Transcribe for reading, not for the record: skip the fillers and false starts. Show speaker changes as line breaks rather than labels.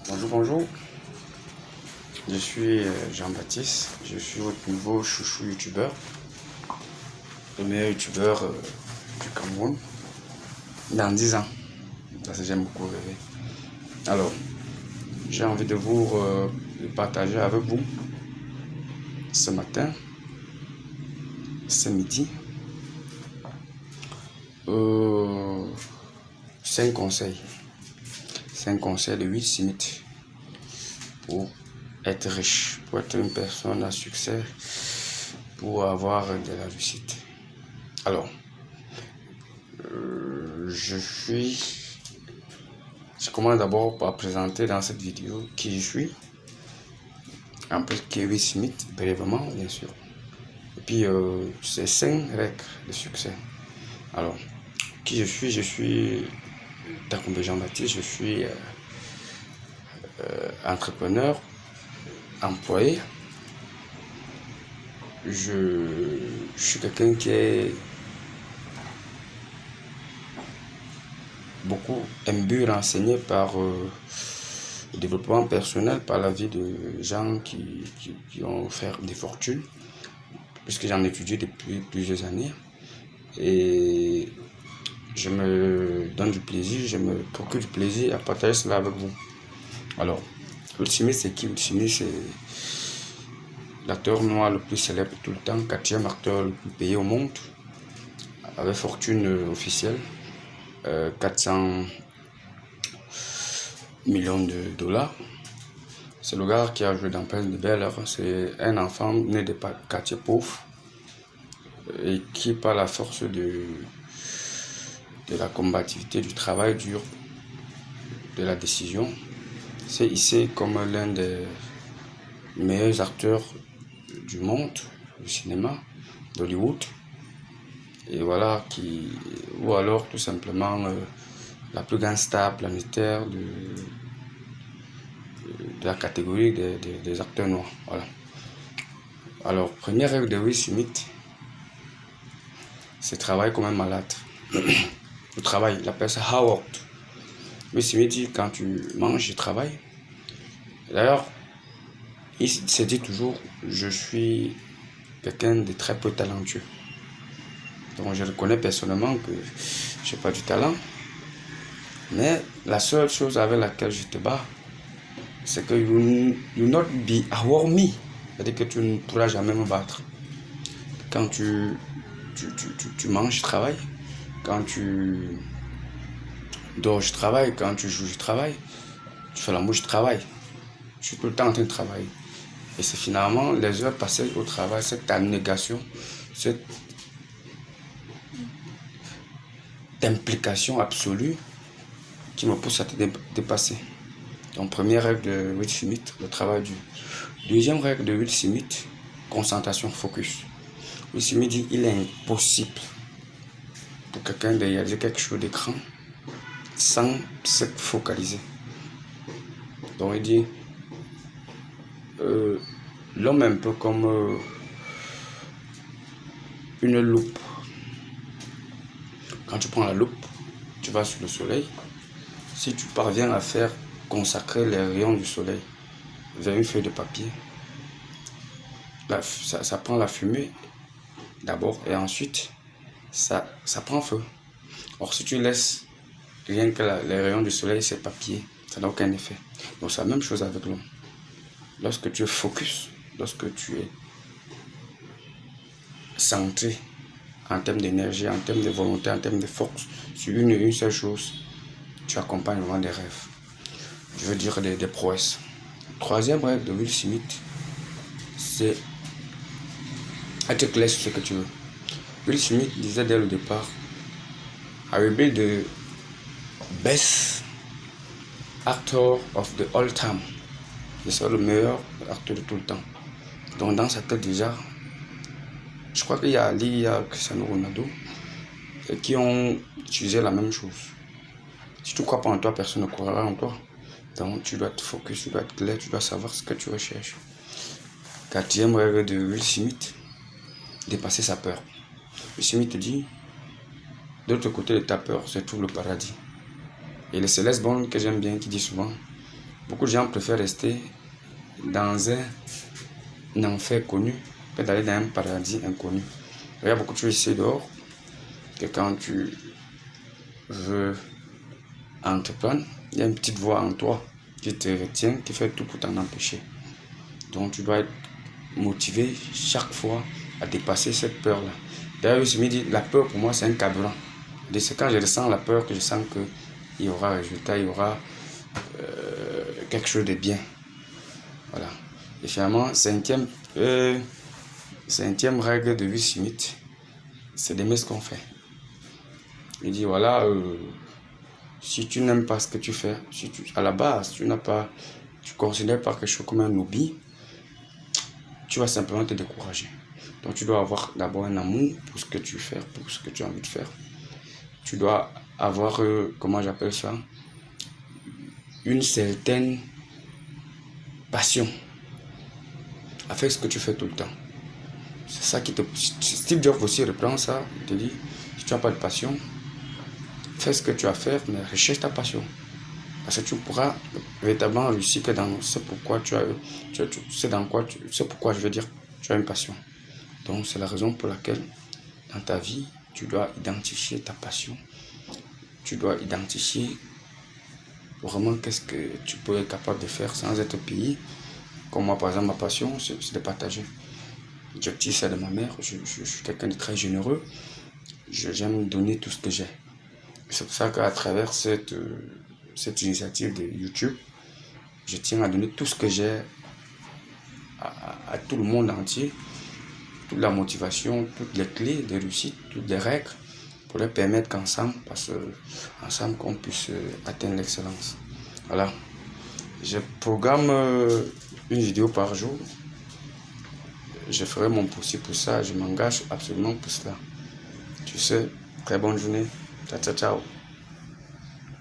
Bonjour, bonjour. Je suis Jean-Baptiste. Je suis votre nouveau chouchou youtubeur. Le meilleur youtubeur du Cameroun. Dans 10 ans. Parce que j'aime beaucoup rêver. Alors, j'ai envie de de partager avec vous ce matin, ce midi, 5 conseils. 5 conseils de 8 Smith pour être riche, pour être une personne à succès, pour avoir de la réussite. Alors, je commence d'abord par présenter dans cette vidéo qui je suis, un peu Kevin Smith, brièvement bien sûr. Et puis, c'est 5 règles de succès. Alors, qui je suis Takumbe Jean-Baptiste, je suis entrepreneur, employé. Je suis quelqu'un qui est beaucoup imbu, renseigné par le développement personnel, par la vie de gens qui ont fait des fortunes, puisque j'en ai étudié depuis plusieurs années. Et je me donne du plaisir, je me procure du plaisir à partager cela avec vous. Alors, Will Smith, c'est qui? Will Smith, c'est l'acteur noir le plus célèbre de tout le temps, 4e acteur le plus payé au monde, avec fortune officielle, 400 millions de dollars. C'est le gars qui a joué dans Prince de Bel-Air. C'est un enfant né de quartier pauvre et qui, par la force de la combativité, du travail dur, de la décision, s'est hissé comme l'un des meilleurs acteurs du monde, du cinéma, d'Hollywood. Et voilà, ou alors tout simplement la plus grande star planétaire de la catégorie des acteurs noirs. Voilà. Alors, première règle de Will Smith, c'est travailler comme un malade. Le travail, il appelle ça hard. Will Smith dit quand tu manges, tu travailles. D'ailleurs, il se dit toujours, je suis quelqu'un de très peu talentueux. Donc je reconnais personnellement que je n'ai pas du talent. Mais la seule chose avec laquelle je te bats, c'est que you not be aware me. C'est-à-dire que tu ne pourras jamais me battre. Quand tu manges, je travaille. Quand tu dors, je travaille. Quand tu joues, je travaille. Tu fais l'amour, je travaille. Je suis tout le temps en train de travailler. Et c'est finalement les heures passées au travail, cette abnégation, cette implication absolue qui me pousse à te dépasser. Donc, première règle de Will Smith, le travail dur. Deuxième règle de Will Smith, concentration, focus. Will Smith dit il est impossible pour quelqu'un de réaliser quelque chose d'écran sans se focaliser. Donc, il dit l'homme est un peu comme une loupe. Quand tu prends la loupe, tu vas sur le soleil. Si tu parviens à faire consacrer les rayons du soleil vers une feuille de papier, ça prend la fumée d'abord et ensuite ça prend feu. Or, si tu laisses rien que les rayons du soleil, c'est papier, ça n'a aucun effet. Donc, c'est la même chose avec l'homme. Lorsque tu es focus, lorsque tu es centré en termes d'énergie, en termes de volonté, en termes de force, sur une seule chose, tu accompagnes vraiment des rêves. Je veux dire des prouesses. Troisième règle de Will Smith, c'est être clair sur ce que tu veux. Will Smith disait dès le départ, I will be the best actor of the all time. Je serai le meilleur acteur de tout le temps. Donc dans sa tête déjà, je crois qu'il y a Ali, il y a Cristiano Ronaldo qui ont utilisé la même chose. Si tu ne crois pas en toi, personne ne croira en toi. Donc tu dois te focus, tu dois être clair, tu dois savoir ce que tu recherches. Quatrième règle de Will Smith, dépasser sa peur. Will Smith te dit, de l'autre côté de ta peur se trouve le paradis. Et le Céleste Bond que j'aime bien, qui dit souvent, Beaucoup de gens préfèrent rester dans un enfer connu que d'aller dans un paradis inconnu. Il y a beaucoup de choses ici dehors que quand tu veux entreprendre, il y a une petite voix en toi qui te retient, qui fait tout pour t'en empêcher. Donc tu dois être motivé chaque fois à dépasser cette peur-là. D'ailleurs, je me dis, la peur pour moi c'est un carburant. C'est quand je ressens la peur que je sens qu'il y aura un résultat, il y aura quelque chose de bien. Voilà. Et finalement, cinquième règle de Will Smith, c'est d'aimer ce qu'on fait. Il dit voilà, si tu n'aimes pas ce que tu fais, si à la base tu considères pas quelque chose comme un hobby, tu vas simplement te décourager. Donc tu dois avoir d'abord un amour pour ce que tu fais, pour ce que tu as envie de faire. Tu dois avoir, comment j'appelle ça, une certaine passion à faire ce que tu fais tout le temps. C'est ça qui te... Steve Jobs aussi reprend ça, il te dit, si tu n'as pas de passion, fais ce que tu as à faire, mais recherche ta passion. Parce que tu pourras véritablement réussir que dans ce pourquoi c'est pourquoi je veux dire, tu as une passion. Donc c'est la raison pour laquelle dans ta vie, tu dois identifier ta passion. Tu dois identifier vraiment qu'est-ce que tu peux être capable de faire sans être payé. Comme moi par exemple, ma passion c'est de partager. L'objectif c'est de ma mère, je suis quelqu'un de très généreux. J'aime donner tout ce que j'ai. C'est pour ça qu'à travers cette initiative de YouTube, je tiens à donner tout ce que j'ai à tout le monde entier, toute la motivation, toutes les clés de réussite, toutes les règles pour leur permettre qu'ensemble, ensemble qu'on puisse atteindre l'excellence. Voilà. Je programme une vidéo par jour. Je ferai mon possible pour ça. Je m'engage absolument pour cela. Tu sais, très bonne journée. Ciao, ciao, ciao.